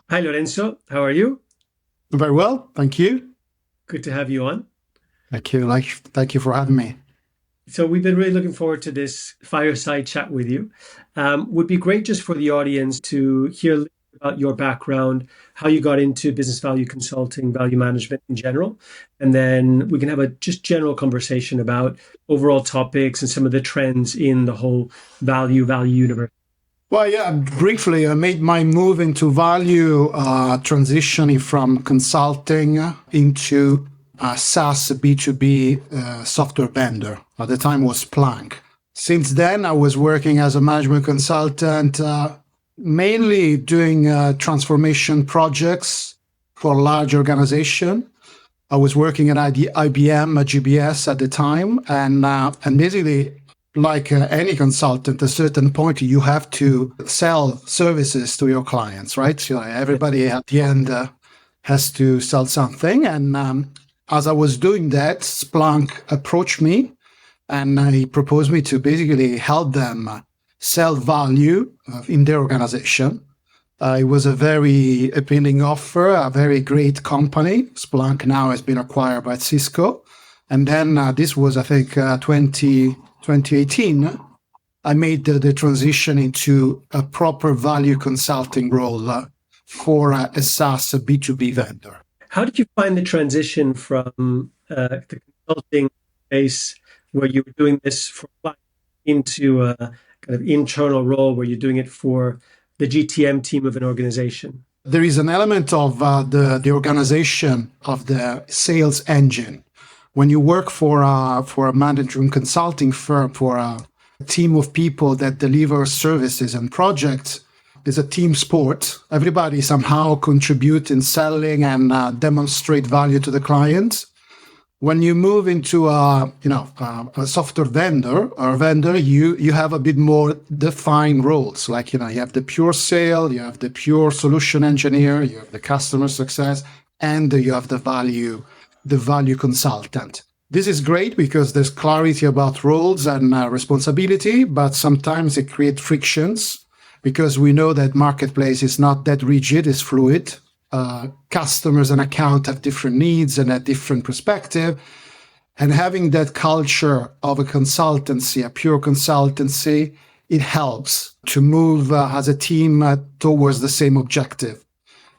Hi, Lorenzo. How are you? Very well, thank you. Good to have you on. Thank you. Thank you for having me. So, we've been really looking forward to this fireside chat with you. Would be great just for the audience to hear a little bit about your background, how you got into business value consulting, value management in general, and then we can have a just general conversation about overall topics and some of the trends in the whole value universe. Well, yeah, briefly, I made my move into value, transitioning from consulting into a SaaS B2B software vendor. At the time was Splunk. Since then, I was working as a management consultant, mainly doing transformation projects for large organization. I was working at IBM, GBS at the time, and basically, like any consultant, at a certain point you have to sell services to your clients, right? So everybody at the end has to sell something, and as I was doing that, Splunk approached me and he proposed me to basically help them sell value in their organization. It was a very appealing offer, a very great company. Splunk now has been acquired by Cisco. And then this was, I think, 2018. I made the transition into a proper value consulting role for a SaaS B2B vendor. How did you find the transition from the consulting space where you were doing this for clients into a kind of internal role where you're doing it for the GTM team of an organization? There is an element of the organization of the sales engine. When you work for a management consulting firm, for a team of people that deliver services and projects, it's a team sport. Everybody somehow contribute in selling and demonstrate value to the client. When you move into a software vendor or vendor, you have a bit more defined roles. Like you have the pure sale, you have the pure solution engineer, you have the customer success, and you have the value consultant. This is great because there's clarity about roles and responsibility, but sometimes it creates frictions because we know that marketplace is not that rigid, it's fluid. Customers and account have different needs and a different perspective. And having that culture of a consultancy, a pure consultancy, it helps to move as a team towards the same objective.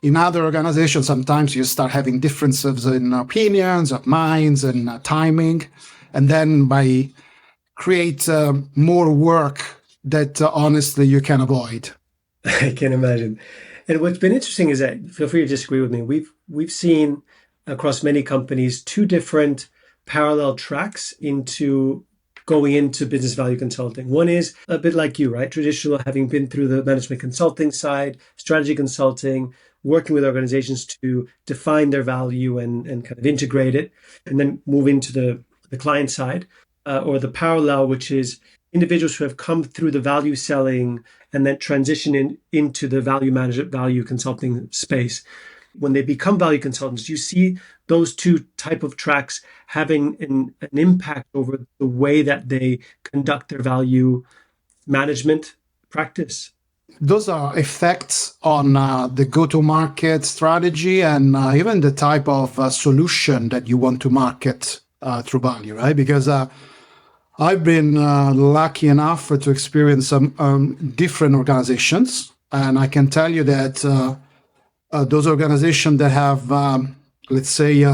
In other organizations, sometimes you start having differences in opinions, of minds, and timing, and then by create more work that honestly you can avoid. I can imagine. And what's been interesting is that, feel free to disagree with me. We've seen across many companies two different parallel tracks into going into business value consulting. One is a bit like you, right? Traditional, having been through the management consulting side, strategy consulting, working with organizations to define their value and kind of integrate it, and then move into the client side, or the parallel, which is individuals who have come through the value selling and then transition into the value management, value consulting space. When they become value consultants, you see those two type of tracks having an impact over the way that they conduct their value management practice. Those are effects on the go-to-market strategy and even the type of solution that you want to market through value, right? Because I've been lucky enough to experience some different organizations, and I can tell you that those organizations that have, let's say,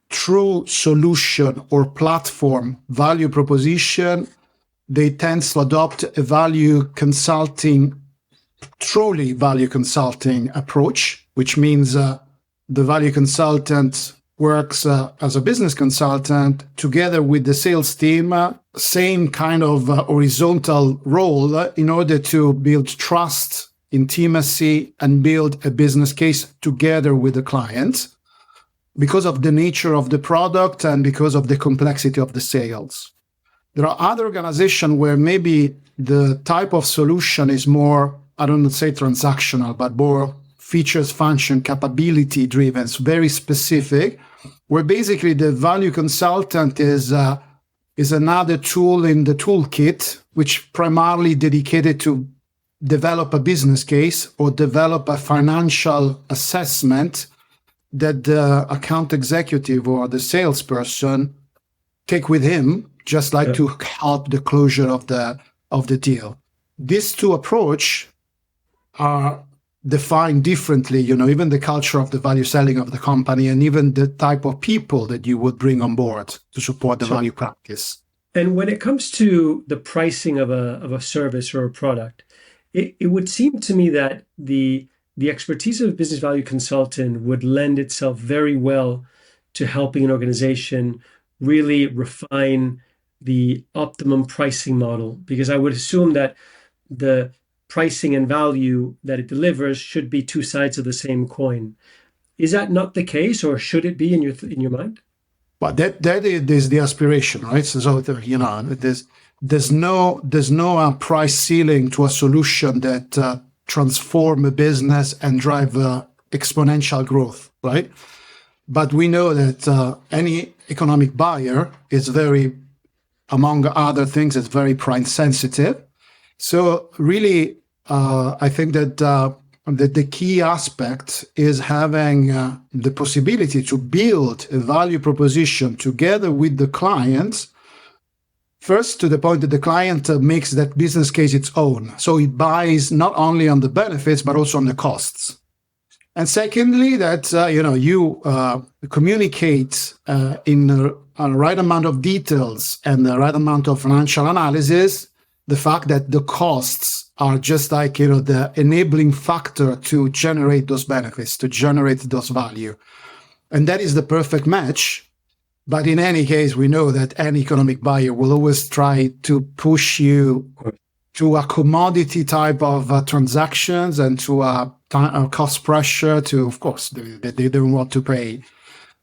true solution or platform value proposition, they tend to adopt a truly value consulting approach, which means the value consultant works as a business consultant together with the sales team, same kind of horizontal role in order to build trust, intimacy, and build a business case together with the client because of the nature of the product and because of the complexity of the sales. There are other organizations where maybe the type of solution is more, I don't say transactional, but more features, function, capability driven, very specific, where basically the value consultant is another tool in the toolkit, which primarily dedicated to develop a business case or develop a financial assessment that the account executive or the salesperson take with him, just like to help the closure of the deal. These two approach are defined differently, even the culture of the value selling of the company and even the type of people that you would bring on board to support the value practice. And when it comes to the pricing of a service or a product, it would seem to me that the expertise of a business value consultant would lend itself very well to helping an organization really refine the optimum pricing model, because I would assume that the pricing and value that it delivers should be two sides of the same coin. Is that not the case, or should it be in your mind? But that is the aspiration, right? So there's no price ceiling to a solution that transform a business and drive exponential growth, right? But we know that any economic buyer is very, among other things, is very price sensitive. So really, I think that the key aspect is having the possibility to build a value proposition together with the client, first to the point that the client makes that business case its own. So it buys not only on the benefits, but also on the costs. And secondly, that you communicate in the right amount of details and the right amount of financial analysis the fact that the costs are just like the enabling factor to generate those benefits, to generate those value, and that is the perfect match. But in any case, we know that any economic buyer will always try to push you to a commodity type of transactions and to a cost pressure to, of course, they don't want to pay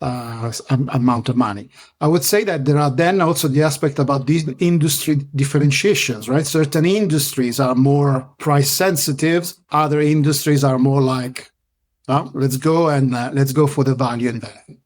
amount of money. I would say that there are then also the aspect about these industry differentiations, right? Certain industries are more price sensitive. Other industries are more like, let's go for the value and benefit.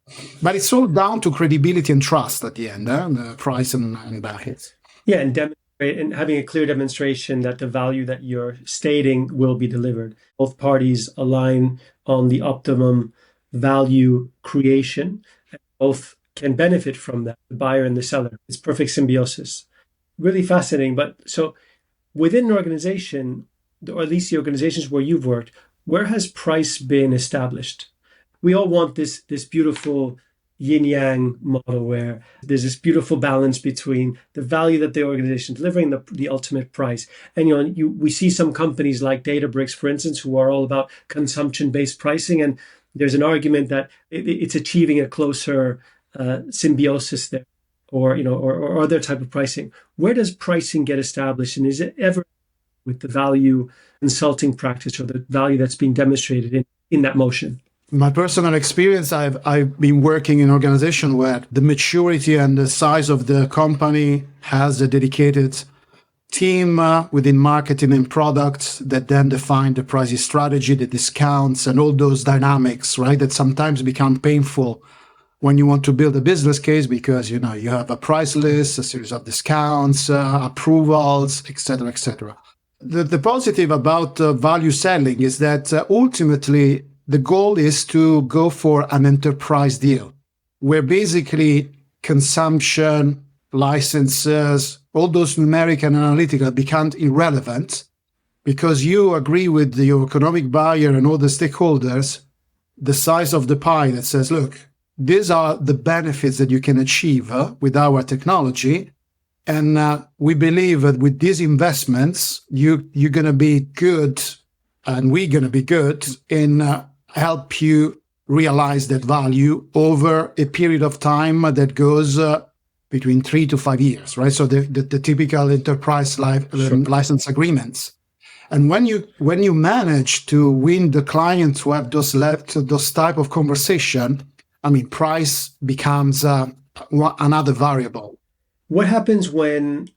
But it's all down to credibility and trust at the end, the price and benefits. Yeah, and demonstrate and having a clear demonstration that the value that you're stating will be delivered. Both parties align on the optimum value creation, and both can benefit from that, the buyer and the seller. It's perfect symbiosis. Really fascinating. But so within an organization, or at least the organizations where you've worked, where has price been established? We all want this beautiful yin-yang model where there's this beautiful balance between the value that the organization is delivering, the ultimate price. And we see some companies like Databricks, for instance, who are all about consumption-based pricing, and there's an argument that it's achieving a closer symbiosis there, or other type of pricing. Where does pricing get established, and is it ever with the value consulting practice or the value that's being demonstrated in that motion? My personal experience, I've been working in an organization where the maturity and the size of the company has a dedicated team within marketing and products that then define the pricing strategy, the discounts, and all those dynamics, right? That sometimes become painful when you want to build a business case because you have a price list, a series of discounts, approvals, etc., etc. The positive about value selling is that ultimately the goal is to go for an enterprise deal where basically consumption, licenses, all those numeric and analytical become irrelevant because you agree with your economic buyer and all the stakeholders, the size of the pie that says, look, these are the benefits that you can achieve with our technology. And we believe that with these investments, you're going to be good and we're going to be good in help you realize that value over a period of time that goes between 3 to 5 years, right? So the typical enterprise license agreements. And when you manage to win the client to have those type of conversation, price becomes another variable. What happens when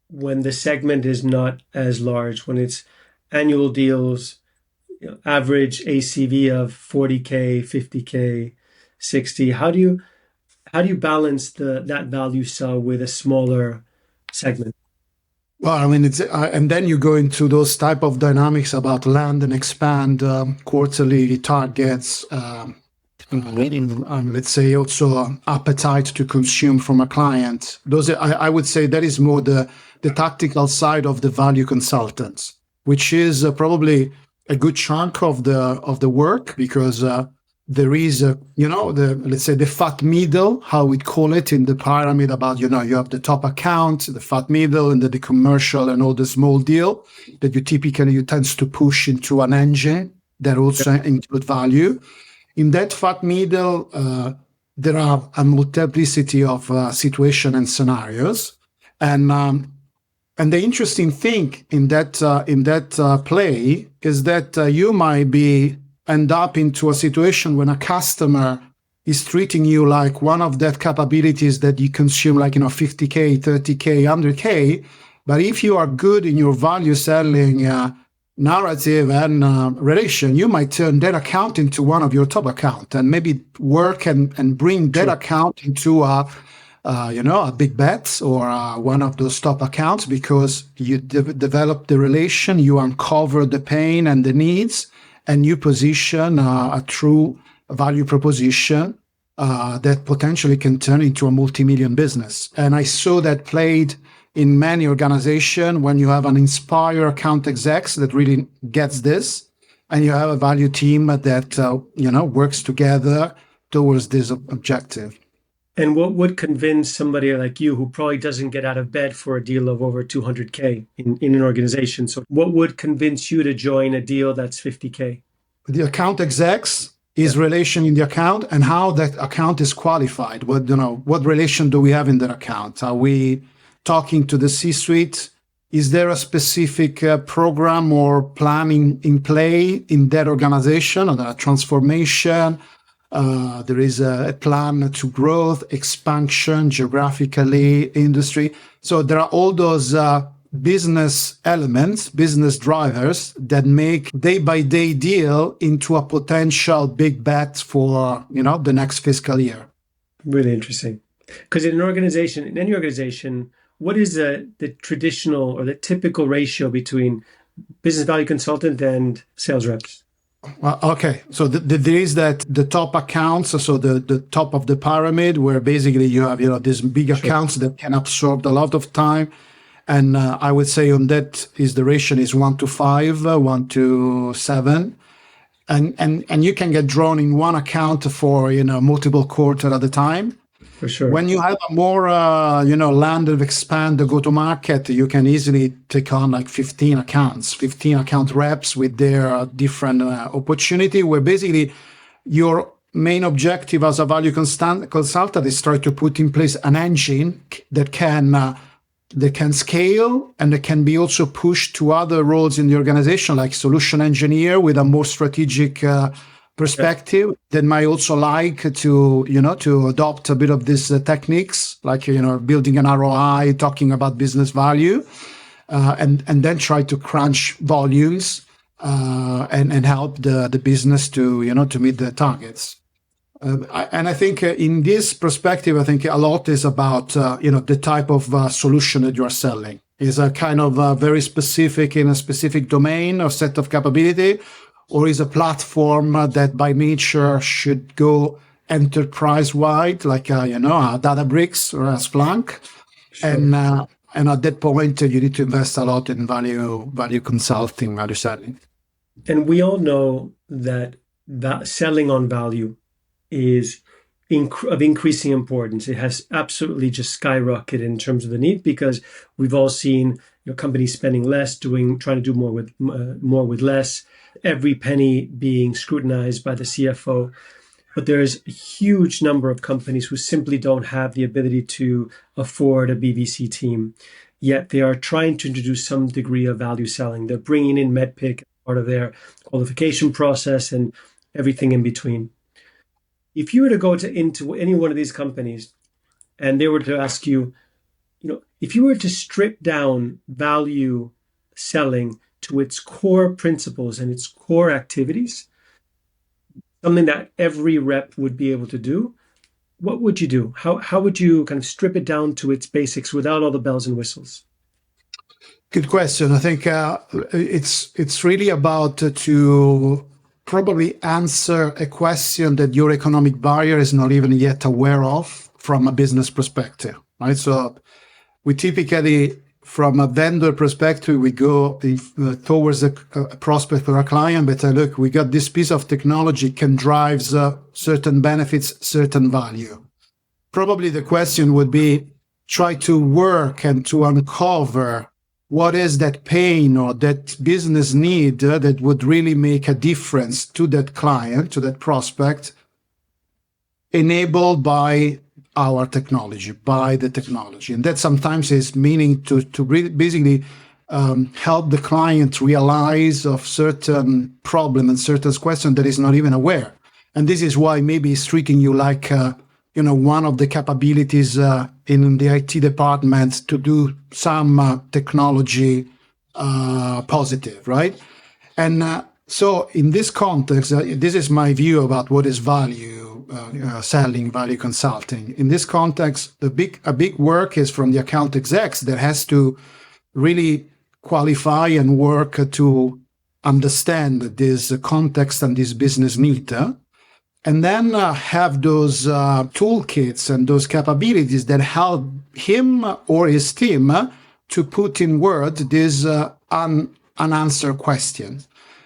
the segment is not as large, when it's annual deals, average ACV of 40K, 50K, 60? How do you balance that value sell with a smaller segment? Well, I mean, and then you go into those type of dynamics about land and expand, quarterly targets, let's say also appetite to consume from a client. I would say that is more the tactical side of the value consultants, which is probably a good chunk of the work, because there is the, let's say, the fat middle, how we call it in the pyramid, about you have the top account, the fat middle, and the commercial and all the small deal that you tend to push into an engine that also include value. In that fat middle, there are a multiplicity of situation and scenarios, and the interesting thing in that play is that you might be end up into a situation when a customer is treating you like one of that capabilities that you consume, like 50K, 30K, 100K. But if you are good in your value selling narrative and relation, you might turn that account into one of your top account, and maybe work and bring that account into a big bet, or one of those top accounts, because you develop the relation, you uncover the pain and the needs, and you position a true value proposition that potentially can turn into a multi-million business. And I saw that played in many organizations when you have an inspire account execs that really gets this, and you have a value team that works together towards this objective. And what would convince somebody like you, who probably doesn't get out of bed for a deal of over 200K in an organization? So what would convince you to join a deal that's 50K? The account execs is relation in the account, and how that account is qualified. What relation do we have in that account? Are we talking to the C-suite? Is there a specific program or planning in play in that organization, or a transformation? There is a plan to growth, expansion, geographically, industry. So there are all those business elements, business drivers that make day-by-day deal into a potential big bet for the next fiscal year. Really interesting. Because in any organization, what is the traditional or the typical ratio between business value consultant and sales reps? Okay, so there is the top accounts, so the top of the pyramid, where basically you have these big accounts that can absorb a lot of time, and I would say on that is the ratio is 1-5, 1-7, and you can get drawn in one account for multiple quarters at a time. For sure. When you have a more land and expand the go-to-market, you can easily take on like 15 account reps with their different opportunity, where basically your main objective as a value consultant is try to put in place an engine that can scale, and that can be also pushed to other roles in the organization, like solution engineer with a more strategic perspective, that might also like to adopt a bit of these techniques, like building an ROI, talking about business value, and then try to crunch volumes and help the business to meet the targets. And I think in this perspective, I think a lot is about the type of solution that you are selling is a kind of very specific in a specific domain or set of capability, or is a platform that by nature should go enterprise-wide, like a Databricks or a Splunk. Sure. And at that point, you need to invest a lot in value consulting, value selling. And we all know that selling on value is of increasing importance. It has absolutely just skyrocketed in terms of the need, because we've all seen companies spending less, trying to do more with less, every penny being scrutinized by the CFO. But there's a huge number of companies who simply don't have the ability to afford a BVC team, yet they are trying to introduce some degree of value selling. They're bringing in MedPick as part of their qualification process and everything in between. If you were to go into any one of these companies and they were to ask you, if you were to strip down value selling to its core principles and its core activities, something that every rep would be able to do, what would you do? How would you kind of strip it down to its basics without all the bells and whistles? Good question. I think it's really about to probably answer a question that your economic buyer is not even yet aware of from a business perspective, right? So we typically, from a vendor perspective, we go towards a prospect or a client, but look, we got this piece of technology can drive certain benefits, certain value. Probably the question would be try to work and to uncover what is that pain or that business need that would really make a difference to that client, to that prospect, enabled by our technology, by the technology. And that sometimes is meaning to basically help the client realize of certain problem and certain question that is not even aware. And this is why maybe it's treating you like one of the capabilities in the IT department to do some technology positive, right? And so in this context, this is my view about what is value selling, value consulting. In this context, a big work is from the account execs that has to really qualify and work to understand this context and this business need. And then have those toolkits and those capabilities that help him or his team to put in word this unanswered question.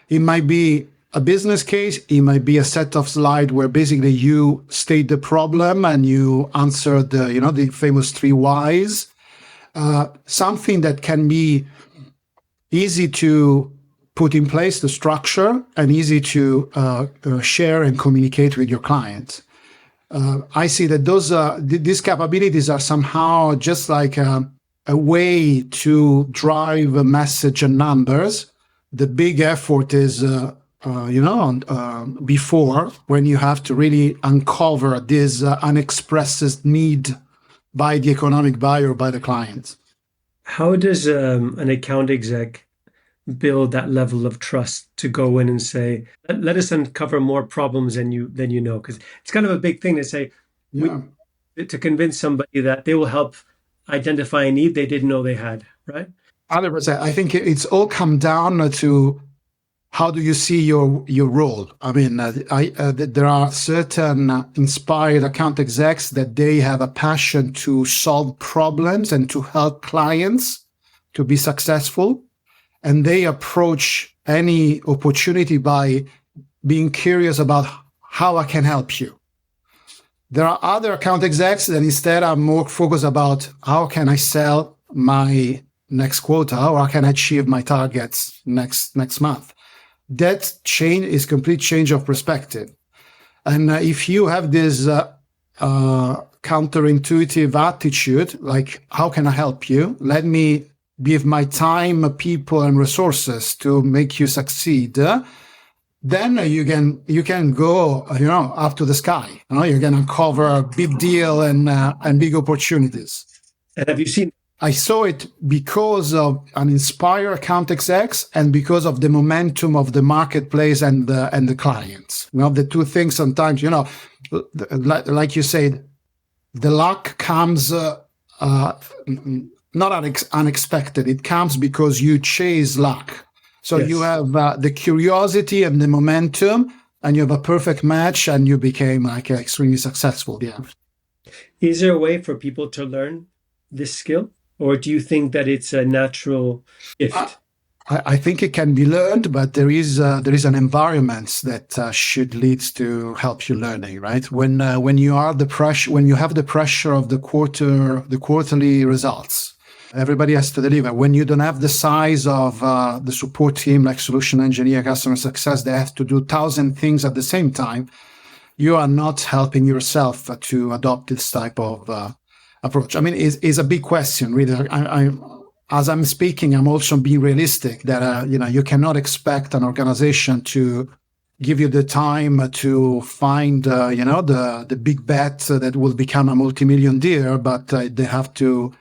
It might be a business case. It might be a set of slides where basically you state the problem and you answer the famous 3 whys. Something that can be easy to put in place, the structure, and easy to share and communicate with your clients. I see that these capabilities are somehow just like a way to drive a message and numbers. The big effort is, before, when you have to really uncover this unexpressed need by the economic buyer, by the client. How does an account exec build that level of trust to go in and say, let us uncover more problems than you know? Because it's kind of a big thing to say, to convince somebody that they will help identify a need they didn't know they had, right? 100%. I think it's all come down to how do you see your role? I mean, there are certain inspired account execs that they have a passion to solve problems and to help clients to be successful. And they approach any opportunity by being curious about how I can help you. There are other account execs that instead are more focused about how can I sell my next quota, or how can I achieve my targets next month. That change is complete change of perspective. And if you have this counterintuitive attitude, like how can I help you? Let me give my time, people, and resources to make you succeed. Then you can go up to the sky. You're going to uncover a big deal and big opportunities. And have you seen? I saw it because of an inspired account execs and because of the momentum of the marketplace and the clients. The two things sometimes, like you said, the luck comes not unexpected. It comes because you chase luck. So yes. You have the curiosity and the momentum, and you have a perfect match, and you became extremely successful. Yeah. Is there a way for people to learn this skill? Or do you think that it's a natural gift? I think it can be learned, but there is an environment that should lead to help you learning, right? When you have the pressure of the quarterly results, everybody has to deliver. When you don't have the size of the support team, like solution engineer, customer success, they have to do 1,000 things at the same time. You are not helping yourself to adopt this type of approach. I mean, is a big question, really. As I'm speaking, I'm also being realistic that you cannot expect an organization to give you the time to find the big bet that will become a multi-million deal, but they have to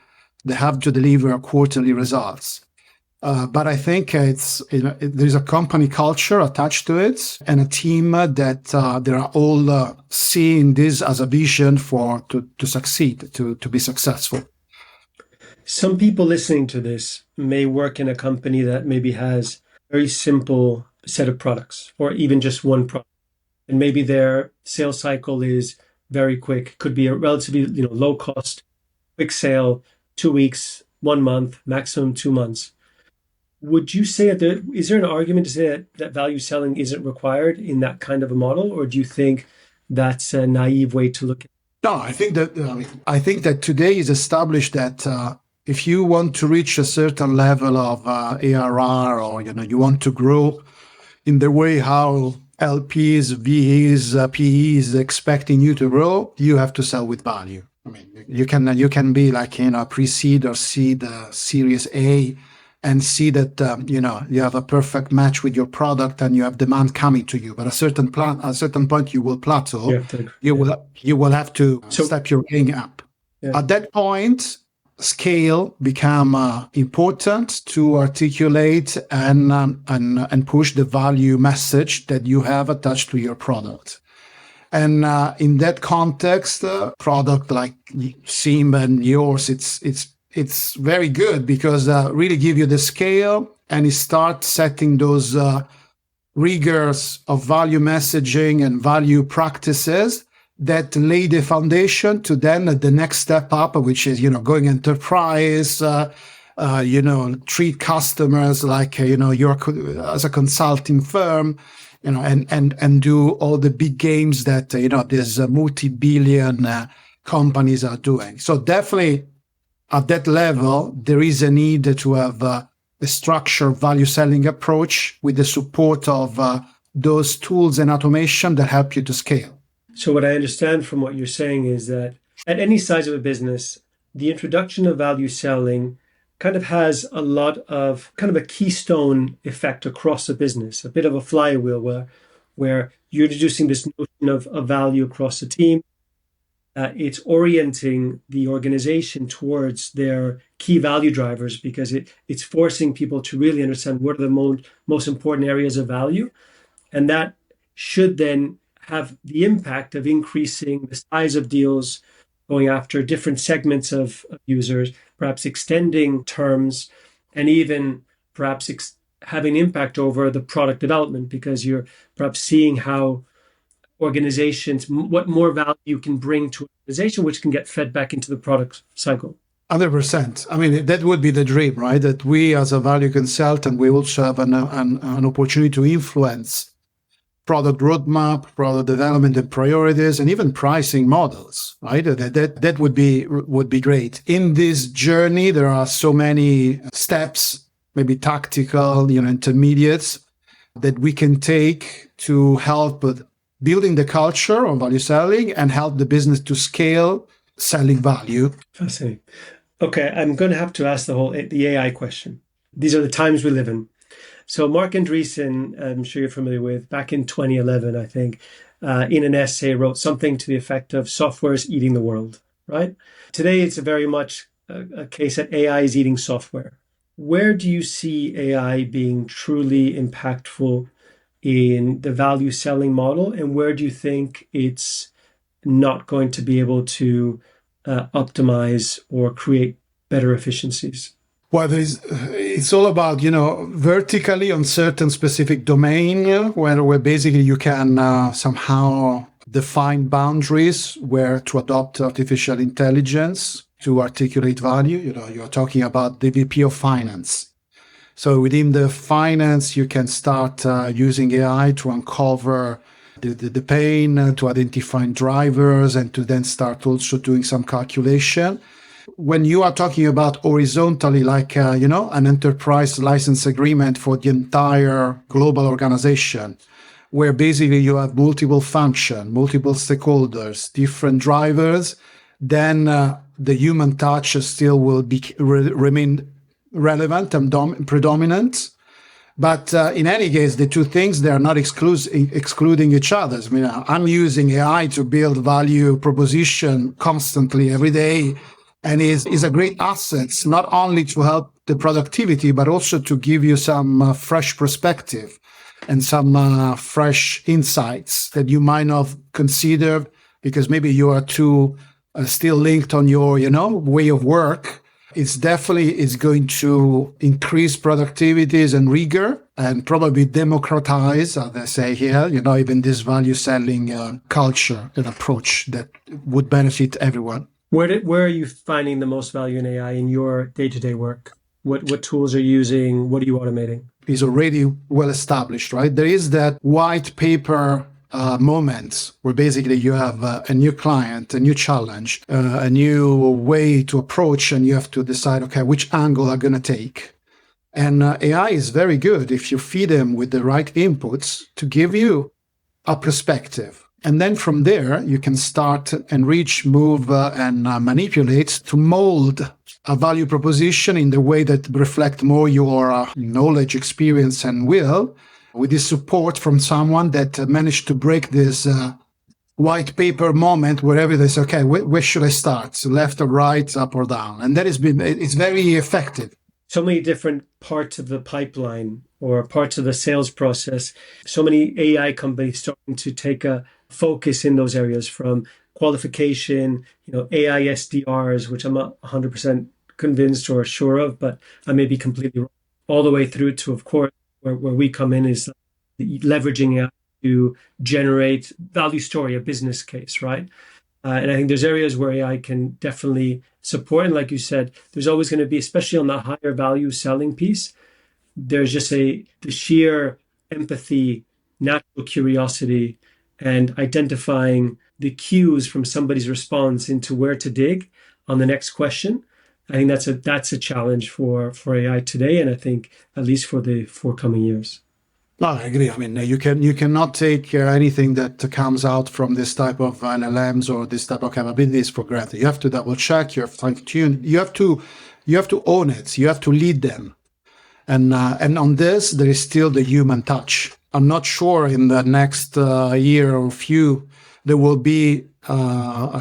deliver quarterly results. But I think there's a company culture attached to it and a team that they are all seeing this as a vision to succeed, to be successful. Some people listening to this may work in a company that maybe has a very simple set of products or even just one product. And maybe their sales cycle is very quick, could be a relatively, low cost, quick sale, 2 weeks, 1 month, maximum 2 months. Would you say that is there an argument to say that value selling isn't required in that kind of a model, or do you think that's a naive way to look at it? No, I think that today is established that if you want to reach a certain level of ARR, or you want to grow in the way how LPs, VEs, PEs expecting you to grow, you have to sell with value. I mean, you can be like pre-seed or seed Series A, and see that you have a perfect match with your product and you have demand coming to you. But at a certain point, you will plateau. You will have to step your game up. Yeah. At that point, scale become important to articulate and push the value message that you have attached to your product. And in that context, product like Sim and yours, it's very good because really give you the scale and it start setting those rigors of value messaging and value practices that lay the foundation to then the next step up, which is going enterprise, treat customers like you're as a consulting firm, and do all the big games that these multi-billion companies are doing. So definitely at that level, there is a need to have a structured value selling approach with the support of those tools and automation that help you to scale. So what I understand from what you're saying is that at any size of a business, the introduction of value selling kind of has a lot of kind of a keystone effect across the business, a bit of a flywheel where you're introducing this notion of value across the team. It's orienting the organization towards their key value drivers because it's forcing people to really understand what are the most important areas of value. And that should then have the impact of increasing the size of deals, going after different segments of users, perhaps extending terms, and even perhaps having impact over the product development because you're perhaps seeing how organizations, what more value you can bring to an organization, which can get fed back into the product cycle. 100%. I mean, that would be the dream, right? That we as a value consultant, we also have an opportunity to influence product roadmap, product development and priorities, and even pricing models, right? That would be great. In this journey, there are so many steps, maybe tactical, intermediates that we can take to help with building the culture of value selling and help the business to scale selling value. Fascinating. Okay, I'm going to have to ask the AI question. These are the times we live in. So Mark Andreessen, I'm sure you're familiar with, back in 2011, I think, in an essay wrote something to the effect of software is eating the world, right? Today, it's very much a case that AI is eating software. Where do you see AI being truly impactful in the value selling model? And where do you think it's not going to be able to optimize or create better efficiencies? Well, it's all about, vertically on certain specific domain where basically you can somehow define boundaries where to adopt artificial intelligence to articulate value. You're talking about the VP of finance. So within the finance, you can start using AI to uncover the pain, to identify drivers, and to then start also doing some calculation. When you are talking about horizontally, like, an enterprise license agreement for the entire global organization, where basically you have multiple functions, multiple stakeholders, different drivers, then the human touch still will remain relevant and predominant. But in any case, the two things, they are not excluding each other. I mean, I'm using AI to build value proposition constantly every day. And is a great asset, not only to help the productivity, but also to give you some fresh perspective and some fresh insights that you might not consider because maybe you are too still linked on your, way of work. It's definitely is going to increase productivities and rigor and probably democratize, as they say here, even this value selling culture and approach that would benefit everyone. Where are you finding the most value in AI in your day-to-day work? What tools are you using? What are you automating? Is already well established, right? There is that white paper moments where basically you have a new client, a new challenge, a new way to approach, and you have to decide, okay, which angle I'm going to take. And AI is very good if you feed them with the right inputs to give you a perspective. And then from there, you can start enrich, move, and manipulate to mold a value proposition in the way that reflect more your knowledge, experience, and will, with this support from someone that managed to break this white paper moment wherever they say, okay, where should I start? So left or right, up or down? And that it's very effective. So many different parts of the pipeline or parts of the sales process. So many AI companies starting to take a focus in those areas, from qualification, AI SDRs, which I'm not 100% convinced or sure of, but I may be completely wrong, all the way through to, of course, where we come in is leveraging AI to generate value story, a business case, right? And I think there's areas where AI can definitely support. And like you said, there's always going to be, especially on the higher value selling piece, there's just the sheer empathy, natural curiosity, and identifying the cues from somebody's response into where to dig on the next question. I think that's a challenge for AI today, and I think at least for the forthcoming years. No, I agree. I mean, you cannot take anything that comes out from this type of LLMs or this type of capabilities for granted. You have to double check. You have to fine tune. You have to own it. You have to lead them. And on this, there is still the human touch. I'm not sure in the next year or few there will be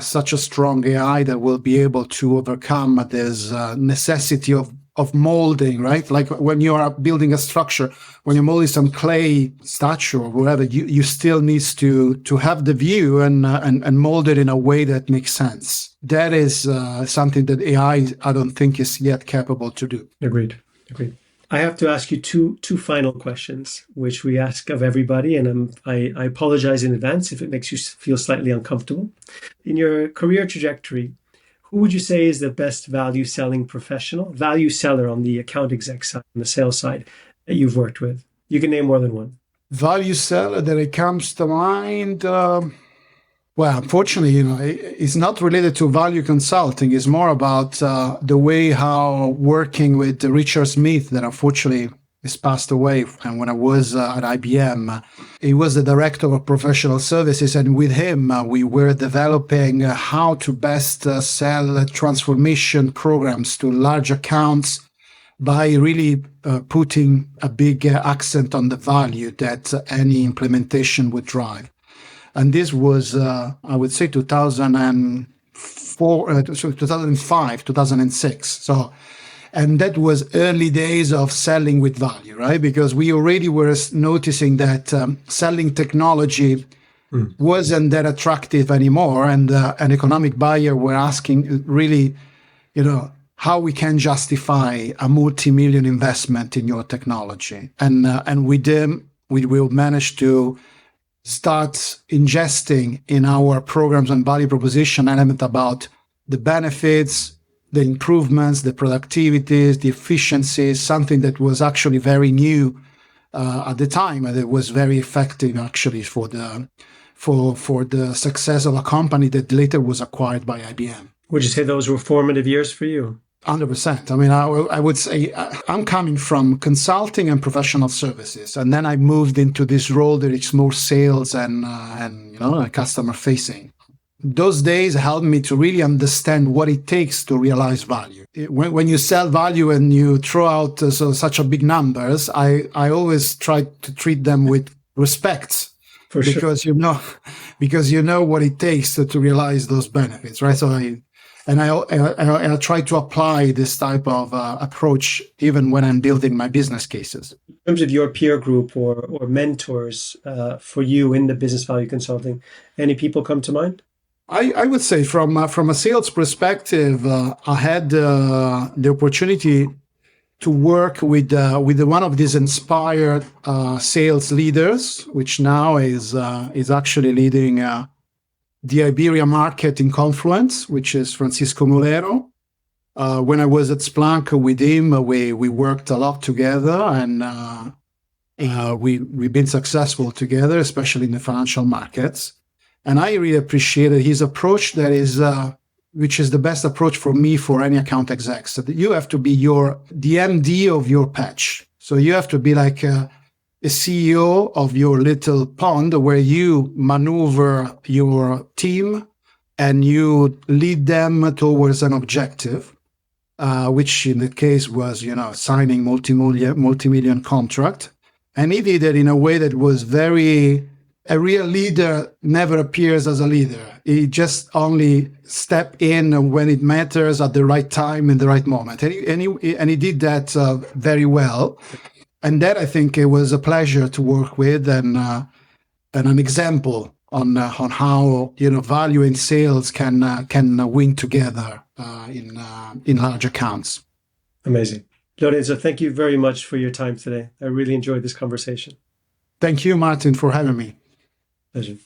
such a strong AI that will be able to overcome this necessity of molding, right? Like when you are building a structure, when you're molding some clay statue or whatever, you still needs to have the view and mold it in a way that makes sense. That is something that AI, I don't think, is yet capable to do. Agreed. I have to ask you two final questions, which we ask of everybody, and I apologize in advance if it makes you feel slightly uncomfortable. In your career trajectory, who would you say is the best value seller on the account exec side, on the sales side that you've worked with? You can name more than one. Value seller that it comes to mind. Well, unfortunately, it's not related to value consulting. It's more about the way how working with Richard Smith, that unfortunately is passed away. And when I was at IBM, he was the director of professional services. And with him, we were developing how to best sell transformation programs to large accounts by really putting a big accent on the value that any implementation would drive. And this was, I would say, 2004, 2005, 2006. So, and that was early days of selling with value, right? Because we already were noticing that selling technology wasn't that attractive anymore. And an economic buyer were asking really, how we can justify a multi-million investment in your technology. And with them, we will manage to start ingesting in our programs and value proposition element about the benefits, the improvements, the productivities, the efficiencies, something that was actually very new at the time, and it was very effective actually for the success of a company that later was acquired by IBM. Would you say those were formative years for you? 100%. I mean, I would say I'm coming from consulting and professional services, and then I moved into this role that is more sales and customer facing. Those days helped me to really understand what it takes to realize value. When you sell value and you throw out such a big numbers, I always try to treat them with respect. For sure. Because you know what it takes to realize those benefits, right? So I try to apply this type of approach even when I'm building my business cases. In terms of your peer group or mentors for you in the business value consulting, any people come to mind? I would say from a sales perspective, I had the opportunity to work with one of these inspired sales leaders, which now is actually leading the Iberia market in Confluence, which is Francisco Mulero. When I was at Splunk with him, we worked a lot together, and we've been successful together, especially in the financial markets. And I really appreciated his approach, which is the best approach for me for any account exec. So that you have to be the MD of your patch. So you have to be like a CEO of your little pond, where you maneuver your team and you lead them towards an objective, which in the case was, signing multi-million contract. And he did it in a way that was a real leader never appears as a leader. He just only step in when it matters at the right time in the right moment. And he did that very well. And that, I think, it was a pleasure to work with, and an example on how value and sales can win together in large accounts. Amazing. Lorenzo, thank you very much for your time today. I really enjoyed this conversation. Thank you, Martin, for having me. Pleasure.